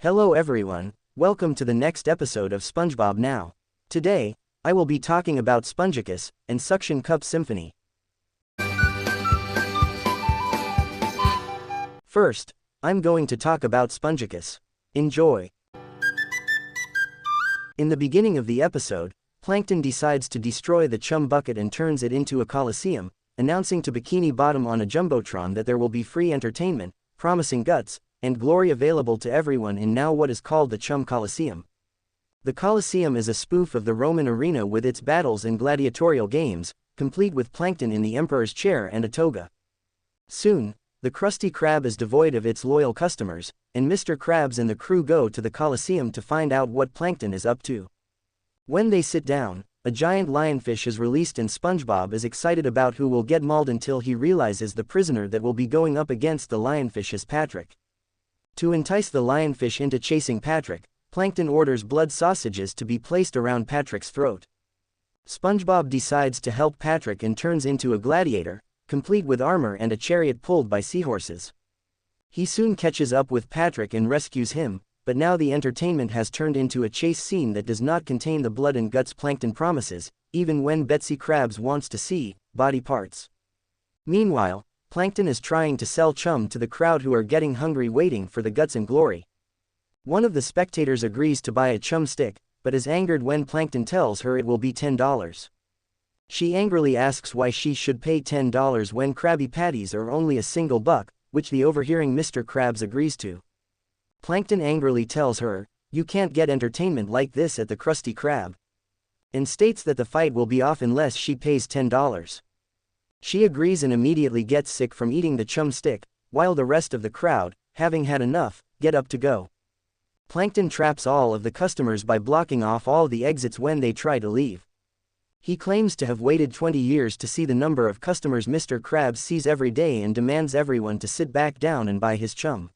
Hello everyone, welcome to the next episode of SpongeBob Now. Today, I will be talking about Spongicus and Suction Cup Symphony. First, I'm going to talk about Spongicus. Enjoy! In the beginning of the episode, Plankton decides to destroy the chum bucket and turns it into a coliseum, announcing to Bikini Bottom on a jumbotron that there will be free entertainment, promising guts, and glory available to everyone in now what is called the Chum Coliseum. The Coliseum is a spoof of the Roman arena with its battles and gladiatorial games, complete with Plankton in the Emperor's chair and a toga. Soon, the Krusty Krab is devoid of its loyal customers, and Mr. Krabs and the crew go to the Coliseum to find out what Plankton is up to. When they sit down, a giant lionfish is released and SpongeBob is excited about who will get mauled until he realizes the prisoner that will be going up against the lionfish is Patrick. To entice the lionfish into chasing Patrick, Plankton orders blood sausages to be placed around Patrick's throat. SpongeBob decides to help Patrick and turns into a gladiator, complete with armor and a chariot pulled by seahorses. He soon catches up with Patrick and rescues him, but now the entertainment has turned into a chase scene that does not contain the blood and guts Plankton promises, even when Betsy Krabs wants to see body parts. Meanwhile, Plankton is trying to sell chum to the crowd who are getting hungry waiting for the guts and glory. One of the spectators agrees to buy a chum stick, but is angered when Plankton tells her it will be $10. She angrily asks why she should pay $10 when Krabby Patties are only a single buck, which the overhearing Mr. Krabs agrees to. Plankton angrily tells her, "You can't get entertainment like this at the Krusty Krab," and states that the fight will be off unless she pays $10. She agrees and immediately gets sick from eating the chum stick, while the rest of the crowd, having had enough, get up to go. Plankton traps all of the customers by blocking off all the exits when they try to leave. He claims to have waited 20 years to see the number of customers Mr. Krabs sees every day and demands everyone to sit back down and buy his chum.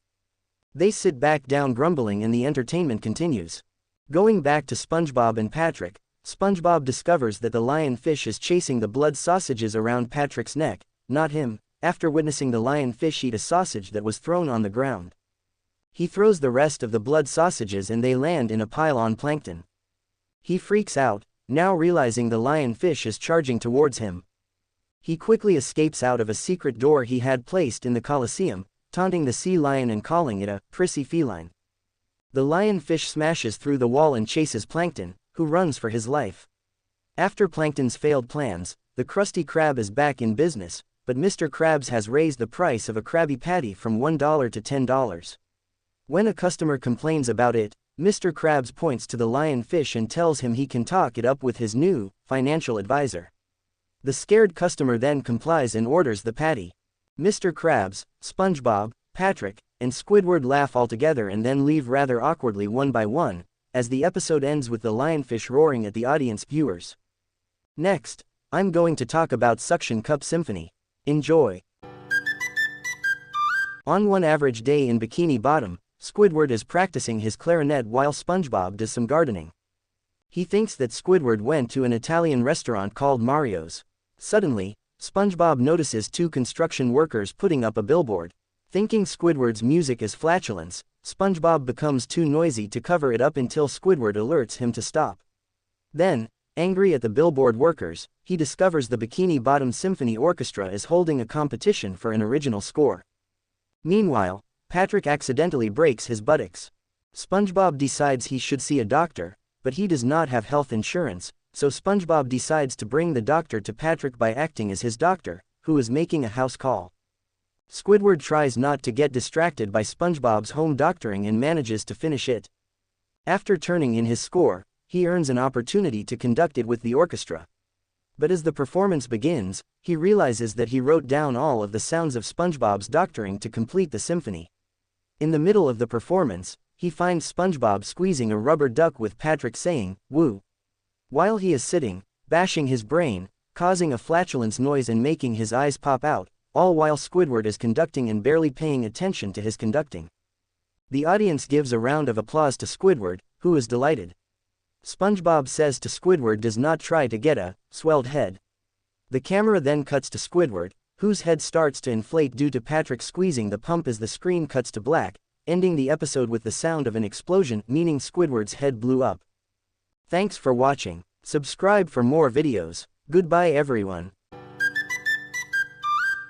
They sit back down grumbling and the entertainment continues. Going back to SpongeBob and Patrick, SpongeBob discovers that the lionfish is chasing the blood sausages around Patrick's neck, not him, after witnessing the lionfish eat a sausage that was thrown on the ground. He throws the rest of the blood sausages and they land in a pile on Plankton. He freaks out, now realizing the lionfish is charging towards him. He quickly escapes out of a secret door he had placed in the Coliseum, taunting the sea lion and calling it a prissy feline. The lionfish smashes through the wall and chases Plankton, who runs for his life. After Plankton's failed plans, the Krusty Krab is back in business, but Mr. Krabs has raised the price of a Krabby Patty from $1 to $10. When a customer complains about it, Mr. Krabs points to the lionfish and tells him he can talk it up with his new financial advisor. The scared customer then complies and orders the patty. Mr. Krabs, SpongeBob, Patrick, and Squidward laugh all together and then leave rather awkwardly one by one, as the episode ends with the lionfish roaring at the audience viewers. Next, I'm going to talk about Suction Cup Symphony. Enjoy! On one average day in Bikini Bottom, Squidward is practicing his clarinet while SpongeBob does some gardening. He thinks that Squidward went to an Italian restaurant called Mario's. Suddenly, SpongeBob notices two construction workers putting up a billboard. Thinking Squidward's music is flatulence, SpongeBob becomes too noisy to cover it up until Squidward alerts him to stop. Then, angry at the billboard workers, he discovers the Bikini Bottom Symphony Orchestra is holding a competition for an original score. Meanwhile, Patrick accidentally breaks his buttocks. SpongeBob decides he should see a doctor, but he does not have health insurance, so SpongeBob decides to bring the doctor to Patrick by acting as his doctor, who is making a house call. Squidward tries not to get distracted by SpongeBob's home doctoring and manages to finish it. After turning in his score, he earns an opportunity to conduct it with the orchestra. But as the performance begins, he realizes that he wrote down all of the sounds of SpongeBob's doctoring to complete the symphony. In the middle of the performance, he finds SpongeBob squeezing a rubber duck with Patrick saying, "Woo," while he is sitting, bashing his brain, causing a flatulence noise and making his eyes pop out, all while Squidward is conducting and barely paying attention to his conducting. The audience gives a round of applause to Squidward, who is delighted. SpongeBob says to Squidward does not try to get a swelled head. The camera then cuts to Squidward, whose head starts to inflate due to Patrick squeezing the pump as the screen cuts to black, ending the episode with the sound of an explosion, meaning Squidward's head blew up. Thanks for watching. Subscribe for more videos. Goodbye everyone.